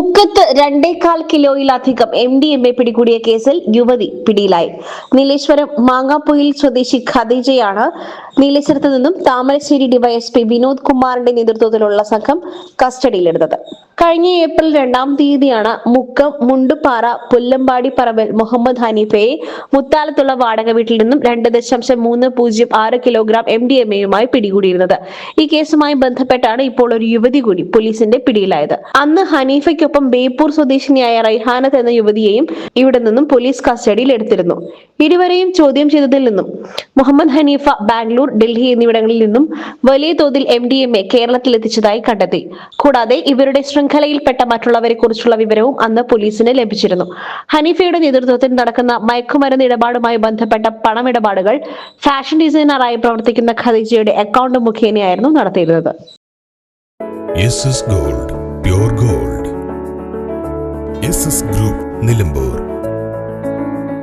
മുക്കത്ത് 2.25 കിലോയിലധികം MDMA പിടികൂടിയ കേസിൽ യുവതി പിടിയിലായി. നീലേശ്വരം മാങ്ങാപ്പൊയിൽ സ്വദേശി ഖദീജയാണ് നീലേശ്വരത്ത് നിന്നും താമരശ്ശേരി ഡിവൈഎസ്പി വിനോദ് കുമാറിന്റെ നേതൃത്വത്തിലുള്ള സംഘം കസ്റ്റഡിയിലെടുത്തത്. കഴിഞ്ഞ ഏപ്രിൽ 2-ാം തീയതിയാണ് മുക്കം മുണ്ടുപാറ പുല്ലമ്പാടി പറമ്പിൽ മുഹമ്മദ് ഹനീഫയെ മുത്താലത്തുള്ള വാടക വീട്ടിൽ നിന്നും 2.306 കിലോഗ്രാം MDMAയുമായി പിടികൂടിയിരുന്നത്. ഈ കേസുമായി ബന്ധപ്പെട്ടാണ് ഇപ്പോൾ ഒരു യുവതി കൂടി പോലീസിന്റെ പിടിയിലായത്. അന്ന് ഹനീഫയ്ക്കൊപ്പം ബേപ്പൂർ സ്വദേശിനിയായ റൈഹാനത്ത് എന്ന യുവതിയെയും ഇവിടെ നിന്നും പോലീസ് കസ്റ്റഡിയിൽ എടുത്തിരുന്നു. ഇരുവരെയും ചോദ്യം ചെയ്തതിൽ നിന്നും മുഹമ്മദ് ഹനീഫ ബാംഗ്ലൂർ, ഡൽഹി എന്നിവിടങ്ങളിൽ നിന്നും വലിയ തോതിൽ MDMA കേരളത്തിൽ എത്തിച്ചതായി കണ്ടെത്തി. കൂടാതെ ഇവരുടെ ശൃംഖലയിൽപ്പെട്ട മറ്റുള്ളവരെ കുറിച്ചുള്ള വിവരവും അന്ന് പോലീസിന് ലഭിച്ചിരുന്നു. ഹനീഫയുടെ നേതൃത്വത്തിൽ നടക്കുന്ന മയക്കുമരുന്ന് ഇടപാടുമായി ബന്ധപ്പെട്ട പണമിടപാടുകൾ ഫാഷൻ ഡിസൈനറായി പ്രവർത്തിക്കുന്ന ഖദീജയുടെ അക്കൗണ്ട് മുഖേനയായിരുന്നു നടത്തിയിരുന്നത്. Gold, pure gold. Group Nilambur.